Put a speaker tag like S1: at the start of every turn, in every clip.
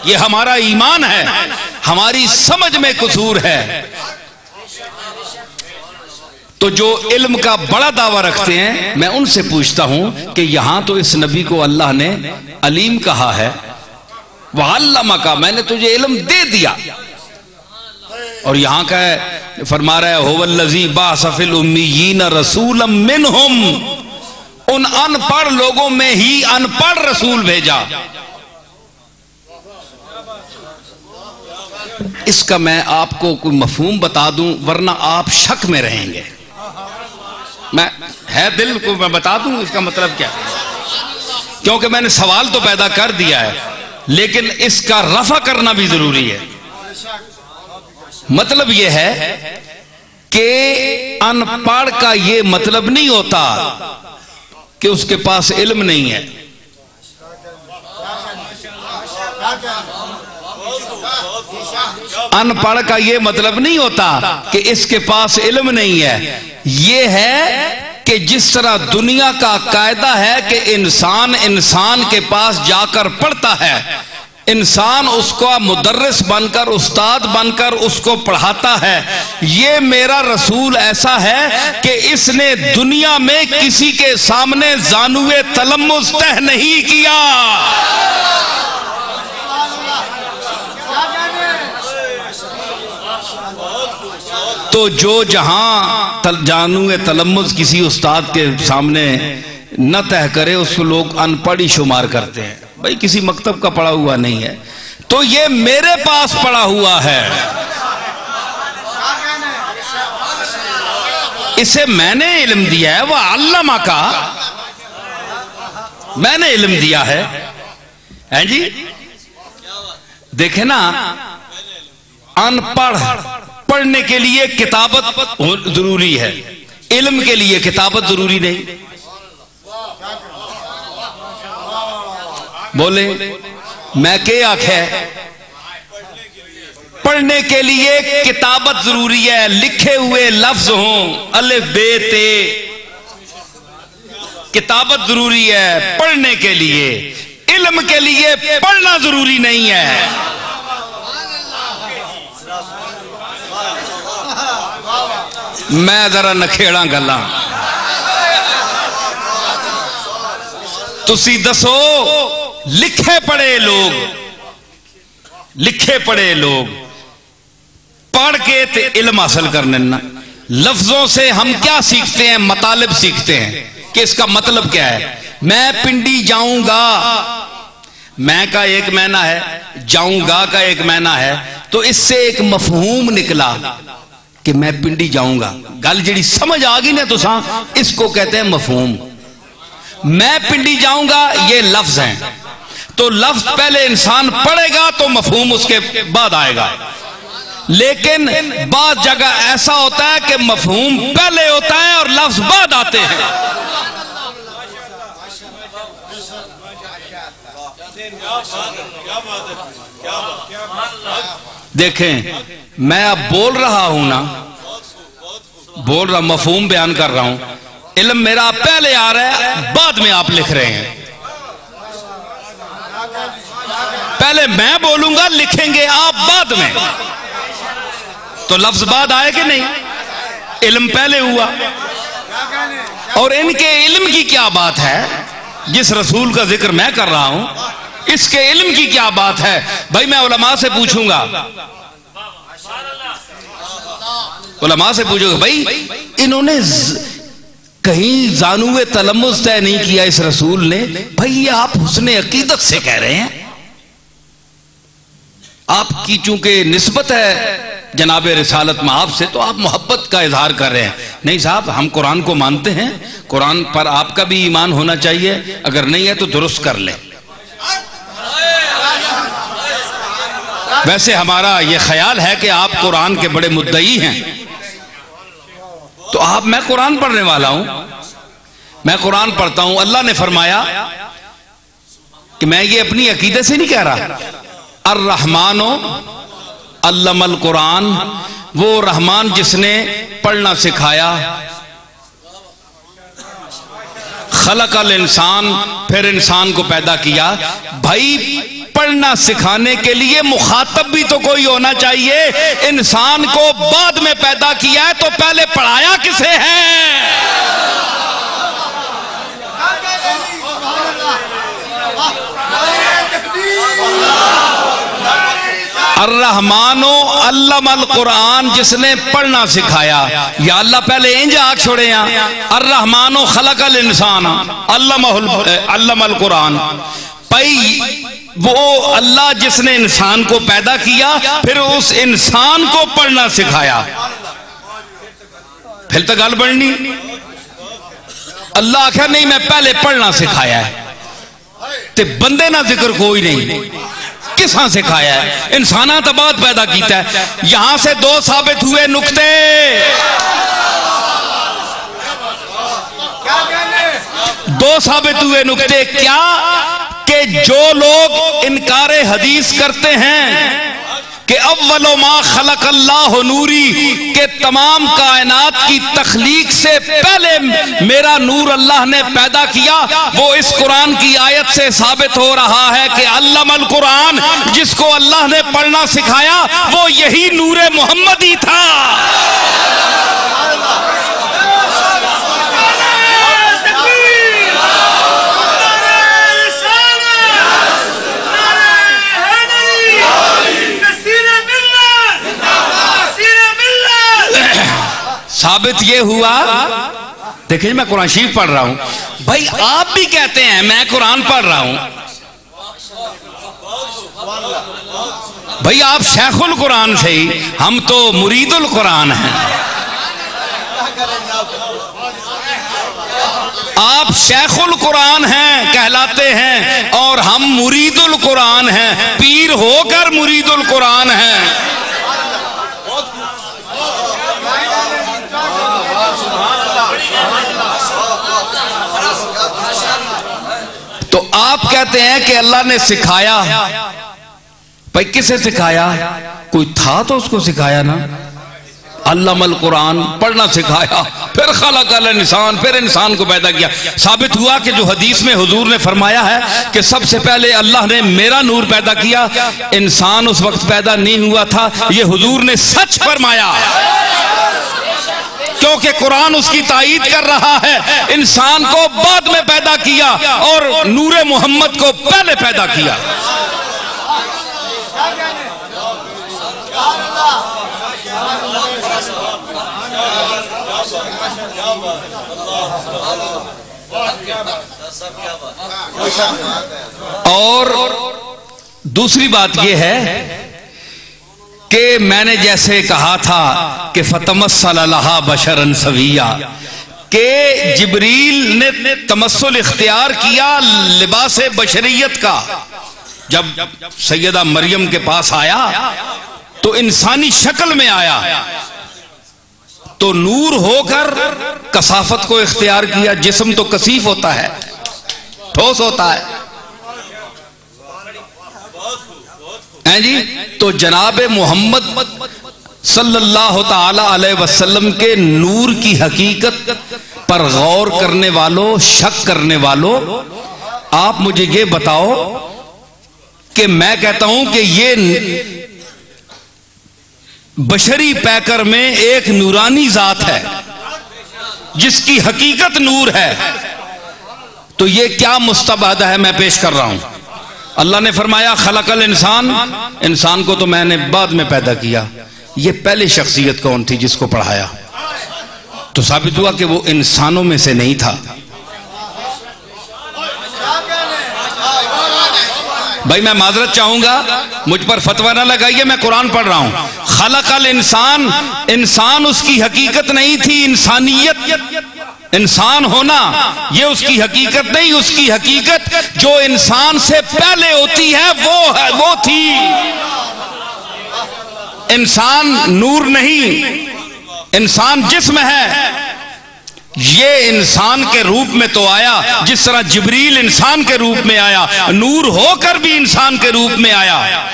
S1: یہ ہمارا ایمان ہے، ہماری سمجھ میں قصور ہے۔ تو جو علم کا بڑا دعویٰ رکھتے ہیں میں ان سے پوچھتا ہوں کہ یہاں تو اس نبی کو اللہ نے علیم کہا ہے، وَعَلَّمَكَ، میں نے تجھے علم دے دیا، اور یہاں کا ہے فرما رہا ہے هُوَ الَّذِي بَعَثَ فِي الْأُمِّيِّينَ رَسُولًا مِّنْهُمْ، ان ان پڑھ لوگوں میں ہی ان پڑھ رسول بھیجا۔ اس کا میں آپ کو کوئی مفہوم بتا دوں ورنہ آپ شک میں رہیں گے، میں ہے دل کو میں بتا دوں اس کا مطلب کیا ہے، کیونکہ میں نے سوال تو پیدا کر دیا ہے لیکن اس کا رفع کرنا بھی ضروری ہے۔ مطلب یہ ہے کہ ان پڑھ کا یہ مطلب نہیں ہوتا کہ اس کے پاس علم نہیں ہے۔ ان پڑھ کا یہ مطلب نہیں ہوتا کہ اس کے پاس علم نہیں ہے، یہ ہے کہ جس طرح دنیا کا قاعدہ ہے کہ انسان کے پاس جا کر پڑھتا ہے، انسان اس کو مدرس بن کر استاد بن کر اس کو پڑھاتا ہے، یہ میرا رسول ایسا ہے کہ اس نے دنیا میں کسی کے سامنے زانوے تلمس تہ نہیں کیا۔ تو جو جہاں جانوے تلمس کسی استاد کے سامنے نہ تہ کرے اس کو لوگ ان پڑھ ہی شمار کرتے ہیں، بھائی کسی مکتب کا پڑھا ہوا نہیں ہے، تو یہ میرے پاس پڑھا ہوا ہے، اسے میں نے علم دیا ہے، وہ علامہ کا میں نے علم دیا ہے جی۔ دیکھیں نا، ان پڑھ پڑھنے کے لیے کتابت ضروری ہے، علم کے لیے کتابت ضروری نہیں۔ بولے میں کیا آکھے؟ پڑھنے کے لیے کتابت ضروری ہے، لکھے ہوئے لفظ ہوں الف بے تے، کتابت ضروری ہے پڑھنے کے لیے، علم کے لیے پڑھنا ضروری نہیں ہے۔ میں ذرا نکھیڑا گلا، تسی دسو لکھے پڑھے لوگ پڑھ کے تے علم حاصل کرنے نا، لفظوں سے ہم کیا سیکھتے ہیں؟ مطالب سیکھتے ہیں کہ اس کا مطلب کیا ہے۔ میں پنڈی جاؤں گا، میں کا ایک معنی ہے، جاؤں گا کا ایک معنی ہے، تو اس سے ایک مفہوم نکلا کہ میں پنڈی جاؤں گا، گل جڑی سمجھ آگی نا تو ساں، اس کو کہتے ہیں مفہوم۔ میں پنڈی جاؤں گا یہ لفظ ہیں، تو لفظ پہلے انسان پڑھے گا تو مفہوم اس کے بعد آئے گا، لیکن بعض جگہ ایسا ہوتا ہے کہ مفہوم پہلے ہوتا ہے اور لفظ بعد آتے ہیں۔ دیکھیں میں اب بول رہا ہوں نا، مفہوم بیان کر رہا ہوں، علم میرا پہلے آ رہا ہے، بعد میں آپ لکھ رہے ہیں۔ پہلے میں بولوں گا، لکھیں گے آپ بعد میں، تو لفظ بعد آئے کہ نہیں؟ علم پہلے ہوا۔ اور ان کے علم کی کیا بات ہے؟ جس رسول کا ذکر میں کر رہا ہوں اس کے علم کی کیا بات ہے؟ بھائی میں علماء سے پوچھوں گا، بھائی انہوں نے کہیں زانوے تلمس طے نہیں کیا اس رسول نے، بھائی یہ آپ حسن عقیدت سے کہہ رہے ہیں، آپ کی چونکہ نسبت ہے جناب رسالت میں آپ سے، تو آپ محبت کا اظہار کر رہے ہیں۔ نہیں صاحب، ہم قرآن کو مانتے ہیں، قرآن پر آپ کا بھی ایمان ہونا چاہیے، اگر نہیں ہے تو درست کر لیں۔ ویسے ہمارا یہ خیال ہے کہ آپ قرآن کے بڑے مدعی ہیں، تو میں قرآن پڑھنے والا ہوں، میں قرآن پڑھتا ہوں۔ اللہ نے فرمایا کہ میں یہ اپنی عقیدے سے نہیں کہہ رہا، الرحمن علم القرآن، وہ رحمان جس نے پڑھنا سکھایا، خلق الانسان، پھر انسان کو پیدا کیا۔ بھائی پڑھنا سکھانے کے لیے مخاطب بھی تو کوئی ہونا چاہیے. انسان کو بعد میں پیدا کیا ہے تو پہلے پڑھایا کسے ہے؟ الرحمن علم القرآن، جس نے پڑھنا سکھایا. یا اللہ پہلے انج آگ چھوڑے ہیں. الرحمن خلق الانسان علم القرآن. پئی وہ اللہ جس نے انسان کو پیدا کیا پھر اس انسان کو پڑھنا سکھایا. پھر تو گل بڑھنی. اللہ آخر نہیں میں پہلے پڑھنا سکھایا ہے. تے بندے نہ ذکر کوئی نہیں. کس ہاں سکھایا ہے؟ انسانہ تو بعد پیدا کیتا ہے. یہاں سے دو ثابت ہوئے نکتے. دو ثابت ہوئے نکتے کیا؟ کہ جو لوگ انکار حدیث کرتے ہیں کہ اول ما خلق اللہ نوری، کہ تمام کائنات کی تخلیق سے پہلے میرا نور اللہ نے پیدا کیا، وہ اس قرآن کی آیت سے ثابت ہو رہا ہے کہ علم القرآن، جس کو اللہ نے پڑھنا سکھایا وہ یہی نور محمد ہی تھا. ثابت یہ ہوا. دیکھیں میں قرآن شریف پڑھ رہا ہوں. بھائی آپ بھی کہتے ہیں میں قرآن پڑھ رہا ہوں. بھائی آپ شیخ القرآن سے ہی، ہم تو مرید القرآن ہیں. آپ شیخ القرآن ہیں کہلاتے ہیں اور ہم مرید القرآن ہیں. پیر ہو کر مرید القرآن ہیں. تو آپ کہتے ہیں کہ اللہ نے سکھایا. بھائی کسے سکھایا؟ کوئی تھا تو اس کو سکھایا نا. علم القرآن پڑھنا سکھایا، پھر خلق الانسان، پھر انسان کو پیدا کیا. ثابت ہوا کہ جو حدیث میں حضور نے فرمایا ہے کہ سب سے پہلے اللہ نے میرا نور پیدا کیا، انسان اس وقت پیدا نہیں ہوا تھا. یہ حضور نے سچ فرمایا کیونکہ قرآن اس کی تائید کر رہا ہے. انسان کو بعد میں پیدا کیا اور نور محمد کو پہلے پیدا کیا. اور دوسری بات یہ ہے کہ میں نے جیسے کہا تھا کہ فَتَمَثَّلَ لَهَا بَشَرًا سَوِيًّا، کہ جبریل نے تمثل اختیار کیا لباس بشریت کا. جب سیدہ مریم کے پاس آیا تو انسانی شکل میں آیا تو نور ہو کر کثافت کو اختیار کیا. جسم تو کثیف ہوتا ہے، ٹھوس ہوتا ہے جی. تو جناب محمد صلی اللہ تعالی علیہ وسلم کے نور کی حقیقت پر غور کرنے والوں، شک کرنے والوں، آپ مجھے یہ بتاؤ کہ میں کہتا ہوں کہ یہ بشری پیکر میں ایک نورانی ذات ہے جس کی حقیقت نور ہے، تو یہ کیا مستبعد ہے میں پیش کر رہا ہوں. اللہ نے فرمایا خلق الانسان، انسان کو تو میں نے بعد میں پیدا کیا. یہ پہلے شخصیت کون تھی جس کو پڑھایا؟ تو ثابت ہوا کہ وہ انسانوں میں سے نہیں تھا. بھائی میں معذرت چاہوں گا، مجھ پر فتویٰ نہ لگائیے، میں قرآن پڑھ رہا ہوں. خلق الانسان، انسان اس کی حقیقت نہیں تھی. انسانیت، انسان ہونا یہ اس کی حقیقت نہیں. اس کی حقیقت جو انسان سے پہلے ہوتی ہے وہ تھی. انسان نور نہیں، انسان جسم ہے. یہ انسان کے روپ میں تو آیا جس طرح جبریل انسان کے روپ میں آیا، نور ہو کر بھی انسان کے روپ میں آیا.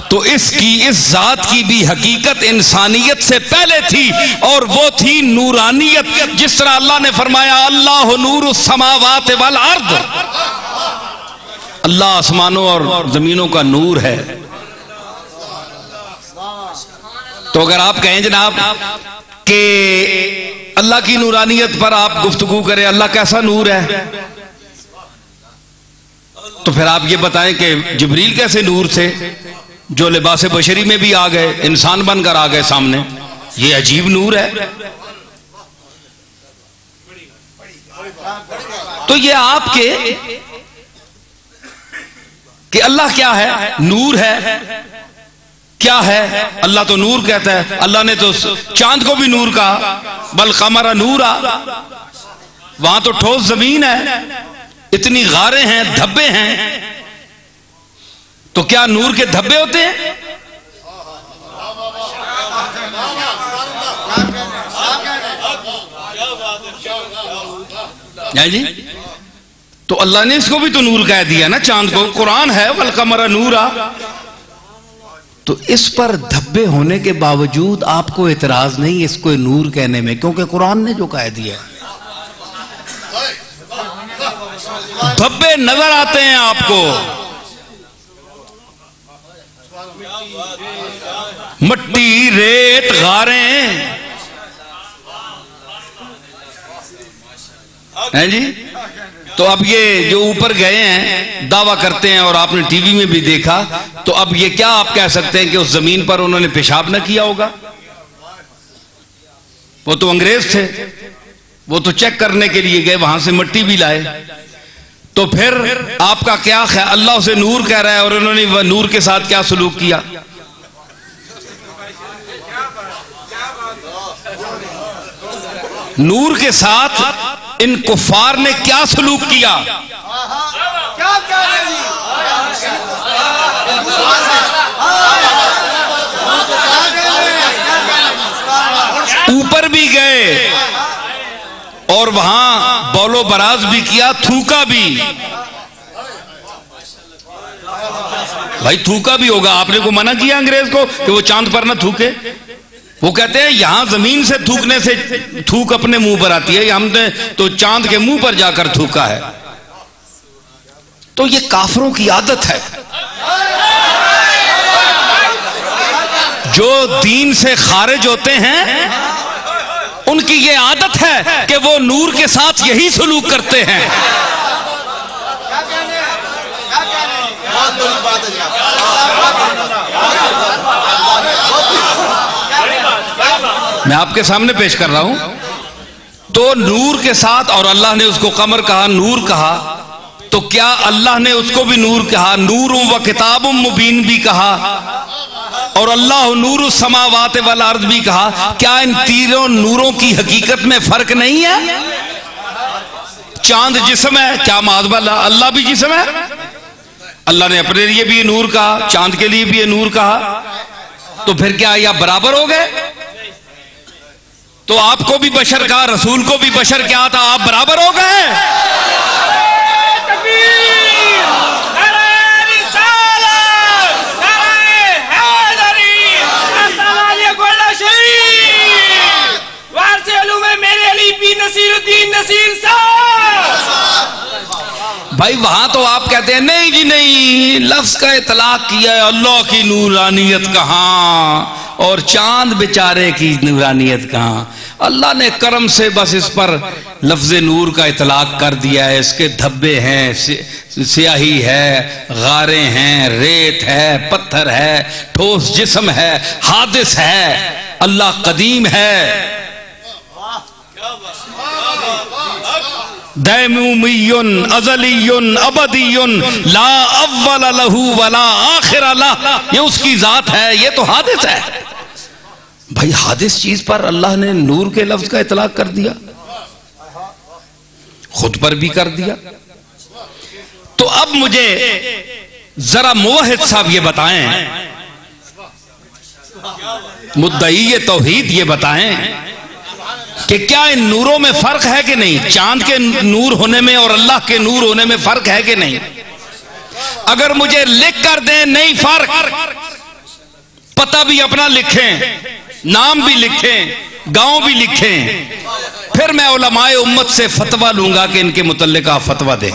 S1: تو اس ذات کی بھی حقیقت انسانیت سے پہلے تھی اور وہ تھی نورانیت. جس طرح اللہ نے فرمایا اللہ نور السماوات والارض، اللہ آسمانوں اور زمینوں کا نور ہے. تو اگر آپ کہیں جناب کہ اللہ کی نورانیت پر آپ گفتگو کریں اللہ کیسا نور ہے، تو پھر آپ یہ بتائیں کہ جبریل کیسے نور تھے جو لباس بشری میں بھی آ گئے، انسان بن کر آ گئے سامنے. یہ عجیب نور ہے. تو یہ آپ کے کہ اللہ کیا ہے؟ نور ہے. کیا ہے؟ اللہ تو نور کہتا ہے. اللہ نے تو چاند کو بھی نور کہا، بل قمر نورا. وہاں تو ٹھوس زمین ہے، اتنی غاریں ہیں، دھبے ہیں. تو کیا نور کے دھبے ہوتے ہیں؟ جی تو اللہ نے اس کو بھی تو نور کہہ دیا نا چاند کو. قرآن ہے والقمر نورا. تو اس پر دھبے ہونے کے باوجود آپ کو اعتراض نہیں اس کو نور کہنے میں، کیونکہ قرآن نے جو کہہ دیا. دھبے نظر آتے ہیں آپ کو، مٹی، ریت، غاریں ہیں جی. تو اب یہ جو اوپر گئے ہیں دعویٰ کرتے ہیں، اور آپ نے ٹی وی میں بھی دیکھا، تو اب یہ کیا آپ کہہ سکتے ہیں کہ اس زمین پر انہوں نے پیشاب نہ کیا ہوگا؟ وہ تو انگریز تھے، وہ تو چیک کرنے کے لیے گئے، وہاں سے مٹی بھی لائے. تو پھر آپ کا کیا خیال؟ اللہ اسے نور کہہ رہا ہے اور انہوں نے نور کے ساتھ کیا سلوک کیا؟ نور کے ساتھ ان کفار نے کیا سلوک کیا؟ اوپر بھی گئے اور وہاں بول و براز بھی کیا، تھوکا بھی. بھائی تھوکا بھی ہوگا، آپ نے کو منع کیا انگریز کو کہ وہ چاند پر نہ تھوکے؟ وہ کہتے ہیں یہاں زمین سے تھوکنے سے تھوک اپنے منہ پر آتی ہے، ہم نے تو چاند کے منہ پر جا کر تھوکا ہے. تو یہ کافروں کی عادت ہے، جو دین سے خارج ہوتے ہیں ان کی یہ عادت ہے کہ وہ نور کے ساتھ یہی سلوک کرتے ہیں. میں آپ کے سامنے پیش کر رہا ہوں. تو نور کے ساتھ، اور اللہ نے اس کو قمر کہا، نور کہا، تو کیا اللہ نے اس کو بھی نور کہا؟ نور و کتاب مبین بھی کہا، اور اللہ نور السماوات والارض بھی کہا. کیا ان تینوں نوروں کی حقیقت میں فرق نہیں ہے؟ چاند جسم ہے، کیا معاذ اللہ اللہ بھی جسم ہے؟ اللہ نے اپنے لیے بھی یہ نور کہا، چاند کے لیے بھی یہ نور کہا. تو پھر کیا یہ برابر ہو گئے؟ تو آپ کو بھی بشر کہا، رسول کو بھی بشر کیا تھا، آپ برابر ہو گئے؟ بھائی وہاں تو آپ کہتے ہیں نہیں جی نہیں، لفظ کا اطلاق کیا ہے، اللہ کی نورانیت کہاں اور چاند بیچارے کی نورانیت کہاں. اللہ نے کرم سے بس اس پر لفظ نور کا اطلاق کر دیا ہے. اس کے دھبے ہیں، سیاہی ہے، غاریں ہیں، ریت ہے، پتھر ہے، ٹھوس جسم ہے، حادث ہے. اللہ قدیم ہے، دائمی ازلی ابدی لا اول لہ ولا آخر لہ. یہ اس کی ذات ہے، یہ تو حادث ہے. بھائی حادث چیز پر اللہ نے نور کے لفظ کا اطلاق کر دیا، خود پر بھی کر دیا. تو اب مجھے ذرا موحد صاحب یہ بتائیں، مدعی توحید یہ بتائیں کہ کیا ان نوروں میں فرق ہے کہ نہیں؟ چاند کے نور ہونے میں اور اللہ کے نور ہونے میں فرق ہے کہ نہیں؟ اگر مجھے لکھ کر دیں نہیں فرق، پتہ بھی اپنا لکھیں، نام بھی لکھیں، گاؤں بھی لکھیں، پھر میں علماء امت سے فتویٰ لوں گا کہ ان کے متعلق آپ فتویٰ دیں.